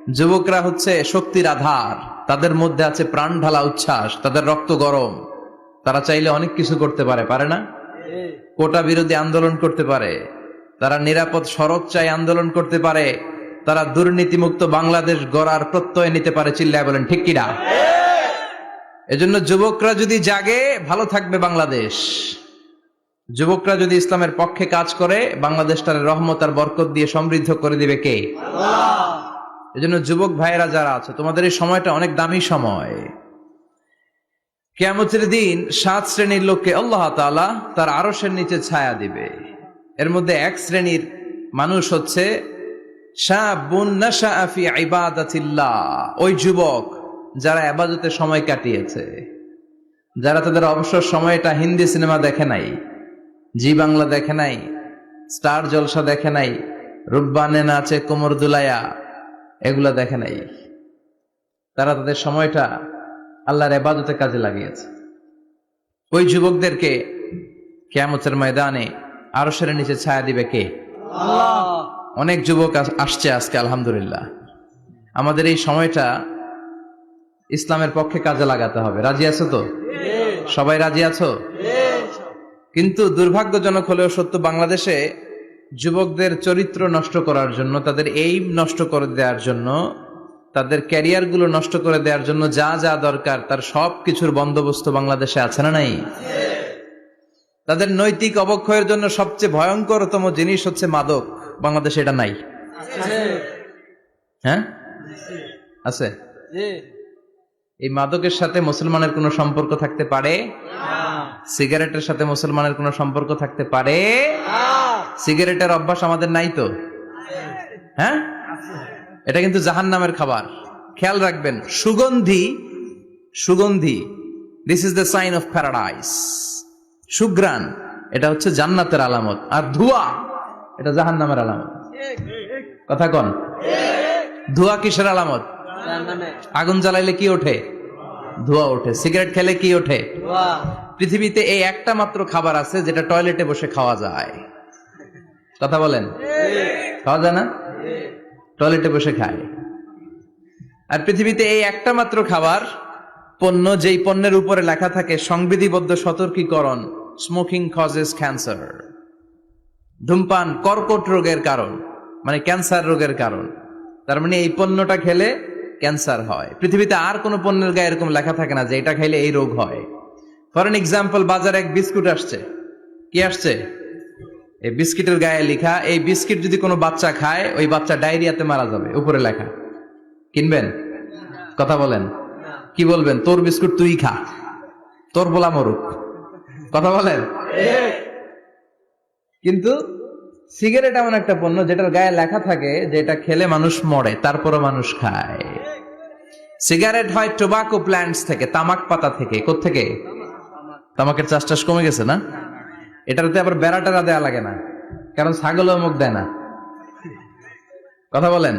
যুবকরা হচ্ছে শক্তির আধার, তাদের মধ্যে আছে প্রাণ ঢালা উচ্ছ্বাস, তাদের রক্ত গরম, তারা চাইলে অনেক কিছু করতে পারে, পারে না? কোটা বিরোধী আন্দোলন করতে পারে, তারা নিরাপদ সড়ক চাই আন্দোলন করতে পারে, তারা দুর্নীতিমুক্ত বাংলাদেশ গড়ার প্রত্যয় নিতে পারে। চিল্লায় বলেন ঠিক কিনা? এজন্য যুবকরা যদি জাগে, ভালো থাকবে বাংলাদেশ। যুবকরা যদি ইসলামের পক্ষে কাজ করে, বাংলাদেশটার রহমত আর বরকত দিয়ে সমৃদ্ধ করে দিবে কে? আল্লাহ। এজন্য যুবক ভাইয়েরা যারা আছে, তোমাদের এই সময়টা অনেক দামি সময়। কিয়ামতের দিন 7 শ্রেণীর লোককে আল্লাহ তাআলা তার আরশের নিচে ছায়া দিবে। এর মধ্যে এক শ্রেণীর মানুষ হচ্ছে শাবুন নাশাআ ফি ইবাদাতিল্লাহ, ওই যুবক যারা ইবাদতে সময় কাটিয়েছে, যারা তাদের অবসর সময়টা হিন্দি সিনেমা দেখে নাই, জি বাংলা দেখে নাই, স্টার জলসা দেখে নাই, রূপবানে নাচে কোমর দুলায়া এগুলা দেখে নাই, তারা তাদের সময়টা আল্লাহর ইবাদতে কাজে লাগিয়েছে। ওই যুবকদেরকে কিয়ামতের ময়দানে আরশের নিচে ছায়া দিবে কে? আল্লাহ। অনেক যুবক আসছে আজকে, আলহামদুলিল্লাহ। আমাদের এই সময়টা ইসলামের পক্ষে কাজে লাগাতে হবে। রাজি আছো তো? সবাই রাজি আছো? কিন্তু দুর্ভাগ্যজনক হলেও সত্য, বাংলাদেশে যুবকদের চরিত্র নষ্ট করার জন্য, তাদের এইম নষ্ট করে দেওয়ার জন্য, তাদের ক্যারিয়ার গুলো নষ্ট করে দেওয়ার জন্য যা যা দরকার তার সব কিছুর বন্দোবস্ত বাংলাদেশে আছে না নাই? তাদের নৈতিক অবক্ষয়ের জন্য সবচেয়ে ভয়ঙ্করতম জিনিস হচ্ছে মাদক। বাংলাদেশে এটা নাই? হ্যাঁ আছে। এই মাদকের সাথে মুসলমানের কোনো সম্পর্ক থাকতে পারে? সিগারেটের সাথে মুসলমানের কোনো সম্পর্ক থাকতে পারে? সিগারেটের অভ্যাস আমাদের নাই তো? হ্যাঁ, এটা কিন্তু জাহান্নামের খাবার। খেয়াল রাখবেন, সুগন্ধি, সুগন্ধি, this is the sign of paradise. সুঘ্রাণ, এটা হচ্ছে জান্নাতের আলামত, আর ধোঁয়া এটা জাহান্নামের আলামত। কথা কন? ধোঁয়া কিসের আলামত? আগুন জ্বালাইলে কি ওঠে? ধোঁয়া ওঠে। সিগারেট খেলে কি ওঠে? পৃথিবীতে এই একটা মাত্র খাবার আছে যেটা টয়লেটে বসে খাওয়া যায়। কথা বলেন, খাওয়া যায় না? টয়লেটে বসে খায়। আর পৃথিবীতে এই একটা মাত্র খাবার, পণ্য, যেই পণ্যের উপরে লেখা থাকে সংবিধিবদ্ধ সতর্কীকরণ, স্মোকিং কজেস ক্যান্সার, ধূমপান কর্কট রোগের কারণ, মানে ক্যান্সার রোগের কারণ। তার মানে এই পণ্যটা খেলে ক্যান্সার হয়। পৃথিবীতে আর কোন পণ্যের গায়ে এরকম লেখা থাকে না যে এটা খাইলে এই রোগ হয়। ফর এন এক্সাম্পল, বাজারে এক বিস্কুট আসছে। কি আসছে? এই বিস্কিটের গায়ে লেখা, এই বিস্কিট যদি কোনো বাচ্চা খায়, ওই বাচ্চা ডায়রিয়াতে মারা যাবে, উপরে লেখা। কিনবেন? কথা বলেন, কি বলবেন? তোর বিস্কুট তুই খা, তোর বলা মরুক। কথা বলেন। কিন্তু সিগারেট এমন একটা পণ্য যেটার গায়ে লেখা থাকে যে এটা খেলে মানুষ মরে, তারপরও মানুষ খায়। সিগারেট হয় টোবাকো প্ল্যান্টস থেকে, তামাক পাতা থেকে। কোত্থেকে? তামাকের চাষ টাস কমে গেছে না? এটাতে আবার বেড়া টেরা দেওয়া লাগে না, কারণ ছাগলও মুখ দেয় না। কথা বলেন।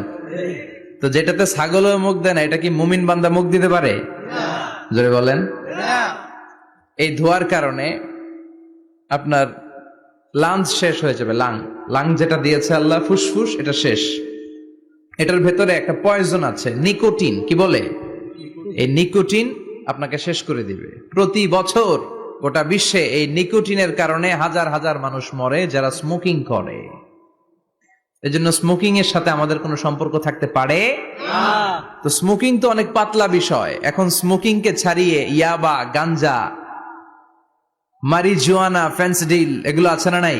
তো যেটাতে ছাগলও মুখ দেয় না, এটা কি মুমিন বান্দা মুখ দিতে পারে? জোরে বলেন। এই ধোয়ার কারণে আপনার লাংস শেষ হয়ে যাবে। লাং যেটা দিয়েছে আল্লাহ, ফুসফুস, এটা শেষ। এটার ভেতরে একটা পয়জন আছে, নিকোটিন। কি বলে? এই নিকোটিন আপনাকে শেষ করে দিবে। প্রতি বছর গোটা বিশ্বে এই নিকোটিনের কারণে হাজার হাজার মানুষ মরে যারা স্মোকিং করে। এজন্য স্মোকিং এর সাথে আমাদের কোনো সম্পর্ক থাকতে পারে না। তো স্মোকিং তো অনেক পাতলা বিষয়। এখন স্মোকিং কে ছাড়িয়ে ইয়াবা, গাঞ্জা, মারিজুয়ানা, ফেন্সিডিল এগুলো আছে না নাই?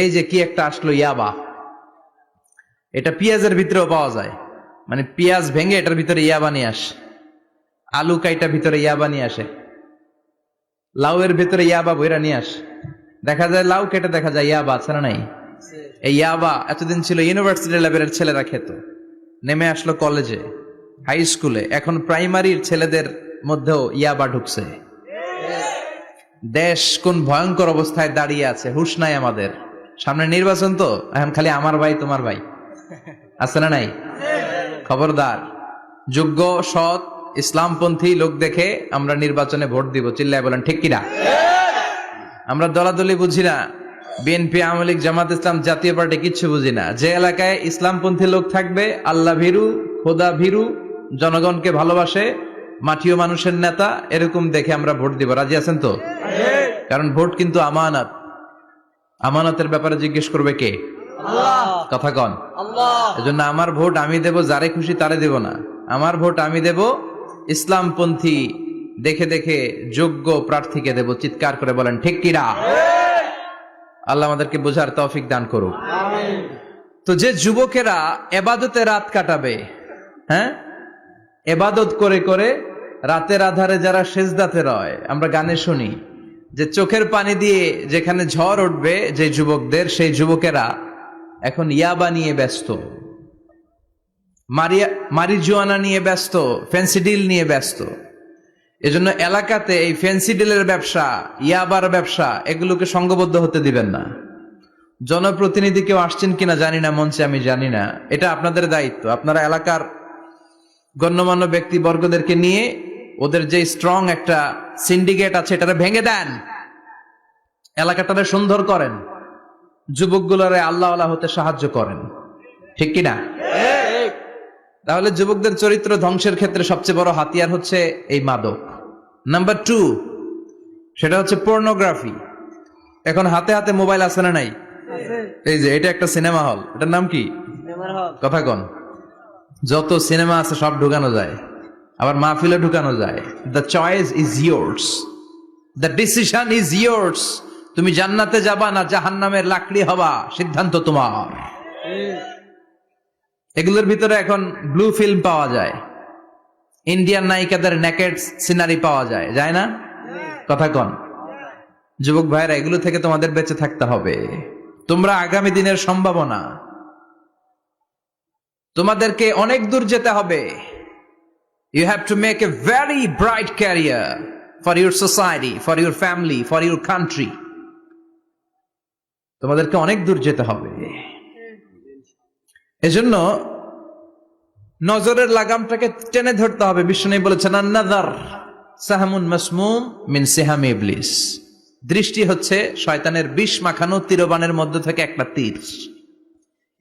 এই যে কি একটা আসলো ইয়াবা, এটা পেঁয়াজের ভিতরেও পাওয়া যায়। মানে পেঁয়াজ ভেঙে এটার ভিতরে ইয়াবা নিয়ে আসে, আলু কাইটা ভিতরে ইয়াবা নিয়ে আসে, লাউয়ের ভিতরে ইয়াবা বইরা নিয়ে আসে। দেখা যায় লাউ কেটে দেখা যায় ইয়াবা আছে না নাই? এই ইয়াবা এতদিন ছিল ইউনিভার্সিটি লেভেলের ছেলেরা খেত, নেমে আসলো কলেজে, হাই স্কুলে, এখন প্রাইমারির ছেলেদের মধ্যেও ইয়াবা ঢুকছে। দেশ কোন ভয়ঙ্কর অবস্থায় দাঁড়িয়ে আছে, হুঁশ নাই আমাদের। সামনে নির্বাচন, তো এখন খালি আমার ভাই তোমার ভাই আছে না নাই? খবরদার, যোগ্য, সৎ, ইসলামপন্থী লোক দেখে আমরা নির্বাচনে ভোট দিব। চিল্লায় বলেন ঠিক কিনা? আমরা দলাদলি বুঝি না, বিএনপি, আওয়ামী লীগ, জামাত ইসলাম, জাতীয় পার্টি কিচ্ছু বুঝি না। যে এলাকায় ইসলামপন্থী লোক থাকবে, আল্লাহ ভীরু, খোদা ভীরু, জনগণকে ভালোবাসে, মাটিও মানুষের নেতা, এরকম দেখে আমরা ভোট দিব। রাজি আছেন তো? কারণ ভোট কিন্তু আমানত। আমানতের ব্যাপারে জিজ্ঞেস করবে কে? আল্লাহ। কথা কন। এজন্য আমার ভোট আমি দেব, যারে খুশি তারে দেব না। আমার ভোট আমি দেব ইসলামপন্থী দেখে দেখে যোগ্য প্রার্থীকে দেব। চিৎকার করে বলেন ঠিক কিনা? আল্লাহ আমাদেরকে বোঝার তৌফিক দান করুক। তো যে যুবকেরা এবাদতে রাত কাটাবে, হ্যাঁ, এবাদত করে করে রাতের আধারে যারা সেজদাতে রয়, আমরা গানে শুনি যে চোখের পানি দিয়ে যেখানে ঝড় উঠবে যে যুবকদের, সেই যুবকেরা এখন ইয়াবা নিয়ে ব্যস্ত, মারিজুয়ানা নিয়ে ব্যস্ত, ফেন্সিডিল নিয়ে ব্যস্ত। এজন্য এলাকাতে এই ফেন্সিডিলের ব্যবসা, ইয়াবার ব্যবসা, এগুলোকে সংঘবদ্ধ হতে দিবেন না। জনপ্রতিনিধি কেউ আসছেন কিনা জানি না মঞ্চে, আমি জানি না, এটা আপনাদের দায়িত্ব। আপনারা এলাকার গণ্যমান্য ব্যক্তিবর্গদেরকে নিয়ে ওদের যে স্ট্রং একটা সিন্ডিকেট আছে এটারে ভেঙে দেন, এলাকাটারে সুন্দর করেন, যুবকগুলোরে আল্লাহওয়ালা হতে সাহায্য করেন, ঠিক কিনা? তাহলে যুবকদের চরিত্র ধ্বংসের ক্ষেত্রে সবচেয়ে বড় হাতিয়ার হচ্ছে এই মাদক। নাম্বার 2, সেটা হচ্ছে পর্নোগ্রাফি। এখন হাতে হাতে মোবাইল আছে না নাই? এই যে এটা একটা সিনেমা হল, এটার নাম কি? কথা কন। যত সিনেমা আছে সব ঢুকানো যায়, আবার মাহফিলে ঢুকানো যায়। The choice is yours, the decision is yours. তুমি জান্নাতে যাবা না জাহান্নামের লাকড়ি হবা, সিদ্ধান্ত তোমার। এগুলোর ভিতরে এখন ব্লু ফিল্ম পাওয়া যায়, ইন্ডিয়ান নায়িকাদের নেকেড সিনারি পাওয়া যায়, যায় না? কথা কন। যুবক ভাইরা, এগুলো থেকে তোমাদের বেঁচে থাকতে হবে। তোমরা আগামী দিনের সম্ভাবনা, তোমাদেরকে অনেক দূর যেতে হবে। You have to make a very bright career for your society, for your family, for your country. তোমাদেরকে অনেক দূর যেতে হবে। এজন্য নজরের লাগামটাকে টেনে ধরতে হবে। বিষ্ণু বলেছেন, আন-নাযার সাহমুন মাসমুম মিন সিহামি ইবলিস। দৃষ্টি হচ্ছে শয়তানের বিষ মাখানো তীরবানের মধ্য থেকে একটা তীর।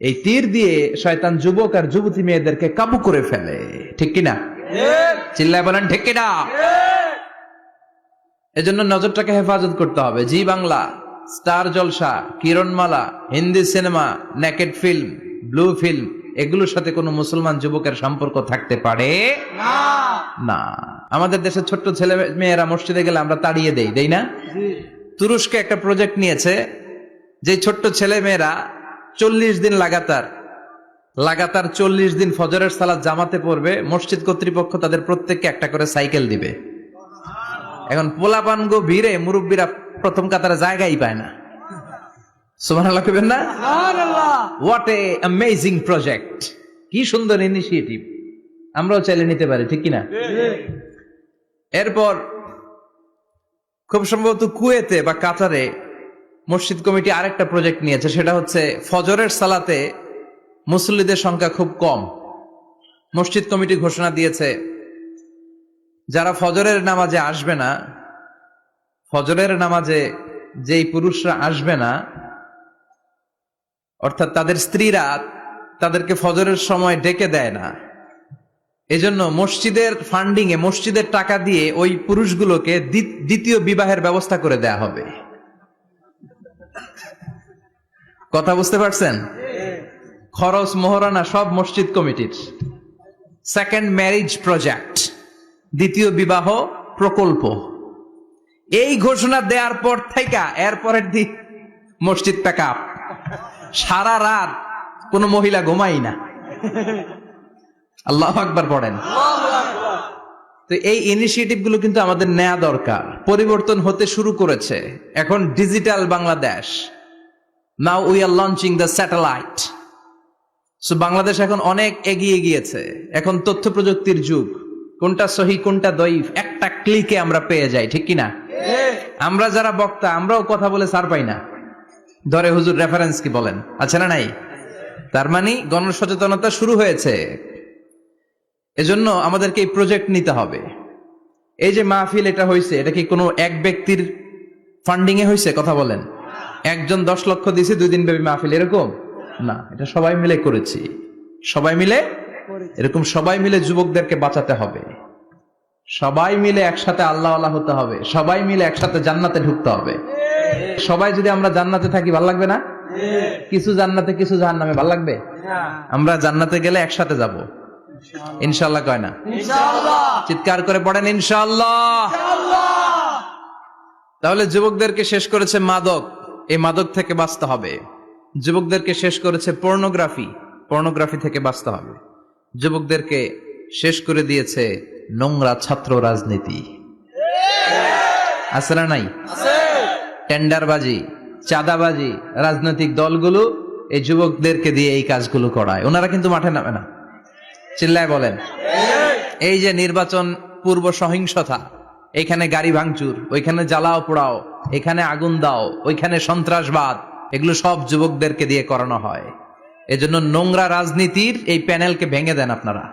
এই তীর দিয়ে শয়তান যুবক আর যুবতী মেয়েদেরকে কাবু করে ফেলে, ঠিক কিনা? চিল্লায় বলেন ঠিক কিনা? এজন্য নজরটাকে হেফাজত করতে হবে। Zee Bangla, Star Jalsha, Kiranmala, Hindi cinema, naked film, blue film, এগুলোর সাথে কোনো মুসলমান যুবকের সম্পর্ক থাকতে পারে না। আমাদের দেশের ছোট্ট ছেলে মেয়েরা মসজিদে গেলে আমরা তাড়িয়ে দেই না? তুরস্কে একটা প্রজেক্ট নিয়েছে, যে ছোট্ট ছেলে মেয়েরা 40 দিন লাগাতার 40 দিন ফজরের সালাত জামাতে পড়বে। মসজিদ কর্তৃপক্ষ তাদের প্রত্যেককে একটা করে সাইকেল দিবে। এখন পোলাপানগো ভিড়ে মুরব্বীরা প্রথম কাতারে জায়গাই পায় না। সুবহানাল্লাহ কইবেন না? হোয়াট এ অ্যামেজিং প্রজেক্ট, কি সুন্দর ইনিশিয়েটিভ। আমরাও চাইলে নিতে পারি, ঠিক কিনা? এরপর খুব সম্ভবত কুয়েতে বা কাতারে মসজিদ কমিটি আরেকটা প্রজেক্ট নিয়েছে, সেটা হচ্ছে ফজরের সালাতে মুসল্লিদের সংখ্যা খুব কম। মসজিদ কমিটি ঘোষণা দিয়েছে, যারা ফজরের নামাজে আসবে না, ফজরের নামাজে যেই পুরুষরা আসবে না, অর্থাৎ তাদের স্ত্রীরা তাদেরকে ফজরের সময় ডেকে দেয় না, এজন্য মসজিদের ফান্ডিং এ, মসজিদের টাকা দিয়ে ওই পুরুষগুলোকে দ্বিতীয় বিবাহের ব্যবস্থা করে দেয়া হবে। কথা বুঝতে পারছেন? খরচ মোহরানা সব মসজিদ কমিটির। সেকেন্ড ম্যারেজ প্রজেক্ট, দ্বিতীয় বিবাহ প্রকল্প। এই ঘোষণা দেওয়ার পর থেকে এরপরের দিন মসজিদ প্যাকআপ, সারা রাত কোন মহিলা ঘুমাই না। আল্লাহু আকবার পড়েন। তো এই ইনিশিয়েটিভ গুলো কিন্তু আমাদের নেওয়া দরকার। পরিবর্তন হতে শুরু করেছে, এখন digital Bangladesh. Now we are launching the satellite. So Bangladesh এখন অনেক এগিয়ে গিয়েছে। এখন তথ্য প্রযুক্তির যুগ। কোনটা সহি কোনটা দঈফ একটা ক্লিকে আমরা পেয়ে যাই, ঠিক কিনা? আমরা যারা বক্তা, আমরাও কথা বলে ছাড় পাই না। ধরে হুজুর রেফারেন্স কি বলেন, আছে না নাই? তার মানে গণসচেতনতা শুরু হয়েছে। এজন্য আমাদেরকে এই প্রজেক্ট নিতে হবে। এই যে মাহফিল এটা হয়েছে, এটা কি কোনো এক ব্যক্তির ফান্ডিং এ হয়েছে? কথা বলেন। একজন 10 লক্ষ দিয়েছি 2 দিন ব্যাপী মাহফিল, এরকম না, এটা সবাই মিলে করেছি। সবাই মিলে, এরকম সবাই মিলে যুবকদেরকে বাঁচাতে হবে, সবাই মিলে একসাথে আল্লাহওয়ালা হতে হবে, সবাই মিলে একসাথে জান্নাতে ঢুকতে হবে। সবাই যদি আমরা জান্নাতে থাকি ভালো লাগবে না? কিছু জান্নাতে কিছু জাহান্নামে ভালো লাগবে? আমরা জান্নাতে গেলে একসাথে যাব ইনশাআল্লাহ, কয় না? চিৎকার করে পড়েন ইনশাআল্লাহ। তাহলে যুবকদেরকে শেষ করেছে মাদক, এই মাদক থেকে বাঁচতে হবে। যুবকদেরকে শেষ করেছে পর্নোগ্রাফি, পর্নোগ্রাফি থেকে বাঁচতে হবে। যুবকদেরকে শেষ করে দিয়েছে নোংরা ছাত্র রাজনীতি, আছে না নাই? টেন্ডারবাজি, চাঁদাবাজি, রাজনৈতিক দলগুলো এই যুবকদেরকে দিয়ে এই কাজগুলো করায়। ওনারা কিন্তু মাঠে নামে না, চিল্লায় বলেন। এই যে নির্বাচন পূর্ব সহিংসতা, এখানে গাড়ি ভাঙচুর, ওইখানে জ্বালাও পোড়াও, এখানে আগুন দাও, ওইখানে সন্ত্রাসবাদ, এগুলো সব যুবকদেরকে দিয়ে করানো হয়। এজন্য নোংরা রাজনীতির এই প্যানেলকে ভেঙে দেন আপনারা,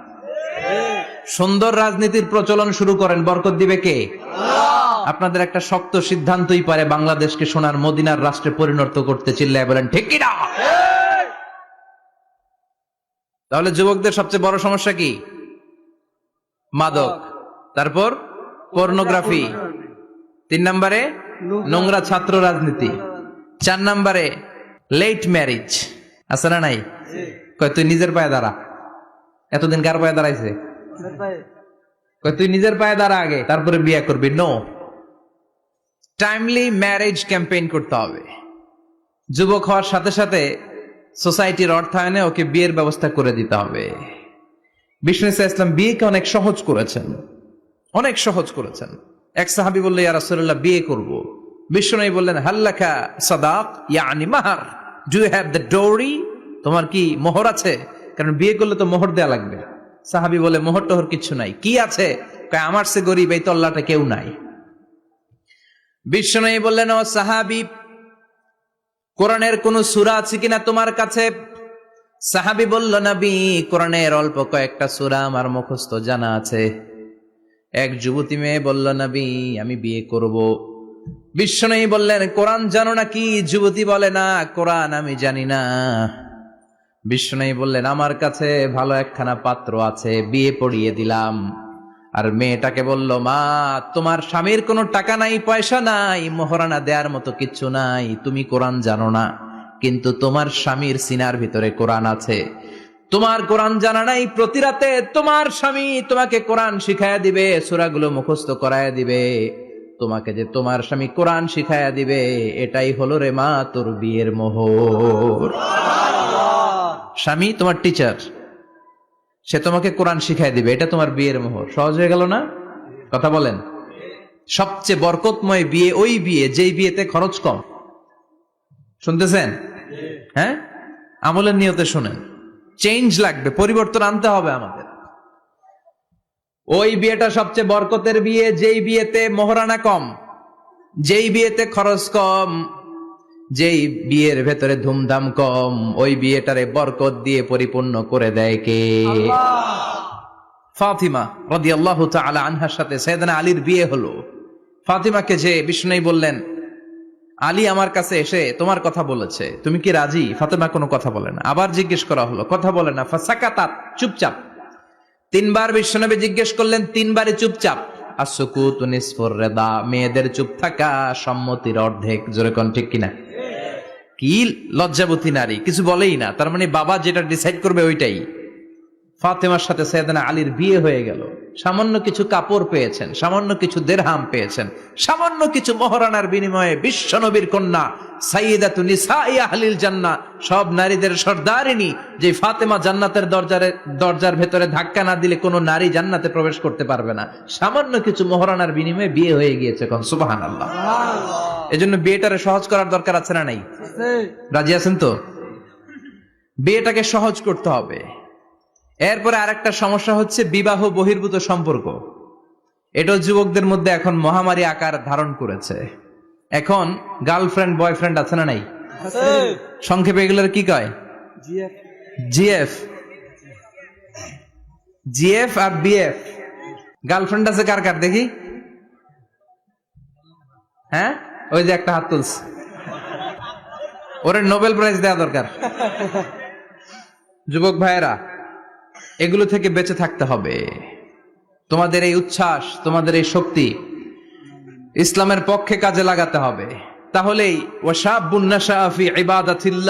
সুন্দর রাজনীতির প্রচলন শুরু করেন। বরকত দিবে কে? আপনাদের একটা শক্ত সিদ্ধান্তই পারে বাংলাদেশকে সোনার মদিনার রাষ্ট্রে পরিণত করতে, চিল্লায় বলেন ঠিক কি না? তাহলে যুবকদের সবচেয়ে বড় সমস্যা কি? মাদক, তারপর পর্নোগ্রাফি, 3 নম্বরে নোংরা ছাত্র রাজনীতি, 4 নম্বরে লেট ম্যারেজ, আছে না নাই? কয় তুই নিজের পায়ে দাঁড়া। এতদিন কার পায়ে দাঁড়াইছে? কয় তুই নিজের পায়ে দাঁড়া আগে, তারপরে বিয়ে করবি। নো, টাইমলি ম্যারেজ ক্যাম্পেইন করতে হবে। যুবক হওয়ার সাথে সাথে সোসাইটির অর্থায়নে ওকে বিয়ের ব্যবস্থা করে দিতে হবে। বিষ্ণু ইসলাম বিয়েকে অনেক সহজ করেছেন, অনেক সহজ করেছেন। এক সাহাবী বলল, ইয়া রাসূলুল্লাহ বিয়ে করব। বিষ্ণু বললেন, হাল্লাকা সাদাক ইয়ানি মাহর, ডু ইউ হ্যাভ দ্য ডোরি? তোমার কি মোহর আছে? কারণ বিয়ে করলে তো মোহর দেয়া লাগবে। সাহাবী বলে, মোহর টোহর কিছু নাই। কি আছে? কয় আমার সে গরিব এই তল্লাটা কেউ নাই। বিষ্ণু বললেন, ও সাহাবী, কোরআনের কোন সূরা আছে কিনা তোমার কাছে? সাহাবী বলল, নবী কোরআনের অল্প কয়েকটা সূরা আমার মুখস্থ জানা আছে। এক যুবতী মেয়ে বলল, নবী আমি বিয়ে করব। বিষ্ণু বললেন, কোরআন জানো নাকি? যুবতী বলে, না কোরআন আমি জানি না। বিষ্ণু বললেন, আমার কাছে ভালো একখানা পাত্র আছে, বিয়ে পড়িয়ে দিলাম। আর মেয়েটাকে বলল, মা তোমার স্বামীর কোনো টাকা নাই, পয়সা নাই, মোহরানা দেওয়ার মতো কিচ্ছু নাই, তুমি কোরআন জানো না, কিন্তু তোমার স্বামীর সিনার ভিতরে কোরআন আছে। তোমার কোরআন জানা নাই, প্রতি রাতে তোমার স্বামী তোমাকে কোরআন শিখায়া দিবে, সূরাগুলো মুখস্থ করায়া দিবে। তোমাকে যে তোমার স্বামী কোরআন শিখায়া দিবে, এটাই হলো রে মা তোর বিয়ের মোহর। স্বামী তোমার টিচার, সে তোমাকে কোরআন শিখায় দিবে, এটা তোমার বিয়ের মোহর। সহজ হয়ে গেল না? কথা বলেন। সবচেয়ে বরকতময় বিয়ে ওই বিয়ে যেই বিয়েতে খরচ কম। শুনতেছেন? হ্যাঁ, আমলের নিয়তে শুনেন। চেঞ্জ লাগবে, পরিবর্তন আনতে হবে আমাদের। ওই বিয়েটা সবচেয়ে বরকতের বিয়ে যেই বিয়েতে মোহরানা কম, যেই বিয়েতে খরচ কম, যেই বিয়ের ভেতরে ধুমধাম কম, ওই বিয়েটারে বরকত দিয়ে পরিপূর্ণ করে দেয় কে? ফাতিমা রাদিয়াল্লাহু তাআলা আনহার সাথে সাইয়েদনা আলীর বিয়ে হলো। ফাতিমাকে যে বিষ্ণু বললেন, আলী আমার কাছে এসে তোমার কথা বলেছে, তুমি কি রাজি? ফাতিমা কোনো কথা বলে না। আবার জিজ্ঞেস করা হলো, কথা বলে না। ফাসাকাতাত, চুপচাপ। 3 বার বিশ্বনবী জিজ্ঞেস করলেন, 3 বারই চুপচাপ। আসুকুতু নিসফুর রিদা, মেয়েদের চুপ থাকা সম্মতির অর্ধেক। জোরে কোন ঠিক কিনা? কি লজ্জাবতী নারী, কিছু বলেই না। তার মানে বাবা যেটা ডিসাইড করবে ওইটাই। ফাতেমার সাথে সাইয়েদনা আলীর বিয়ে হয়ে গেল। সামান্য কিছু কাপড় পেয়েছেন, সামান্য কিছু দিরহাম পেয়েছেন, সামান্য কিছু মোহরানার বিনিময়ে বিশ্বনবীর কন্যা সাইয়্যিদাতু নিসাই আহলিল জান্নাহ, সব নারীদের সর্দারিনী, যে ফাতেমা জান্নাতের দরজার ভেতরে ধাক্কা না দিলে কোনো নারী জান্নাতে প্রবেশ করতে পারবে না। সামান্য কিছু মোহরানার বিনিময়ে বিয়ে হয়ে গিয়েছে। কোন সুবহানাল্লাহ। এজন্য বিয়েটারে সহজ করার দরকার আছে না নাই? রাজি আছেন তো? বিয়েটাকে সহজ করতে হবে। এরপরে আরেকটা সমস্যা হচ্ছে বিবাহ বহির্ভূত সম্পর্ক। এটাও যুবকদের মধ্যে এখন মহামারী আকার ধারণ করেছে। এখন গার্লফ্রেন্ড বয়ফ্রেন্ড আছে না নাই? সংক্ষেপে এগুলোর কি কয়? জিএফ, জিএফ আর বিএফ। গার্লফ্রেন্ড আছে কার কার দেখি? হ্যাঁ, ওই যে একটা হাত তুলছে। ওরে নোবেল প্রাইজ দেওয়া দরকার। যুবক ভাইয়েরা, এগুলো থেকে বেঁচে থাকতে হবে। তোমাদের এই উচ্ছ্বাস, তোমাদের এই শক্তি ইসলামের পক্ষে কাজে লাগাতে হবে। তাহলেই ওয়াশাবুন নাশা ফি ইবাদাতিল্লাহ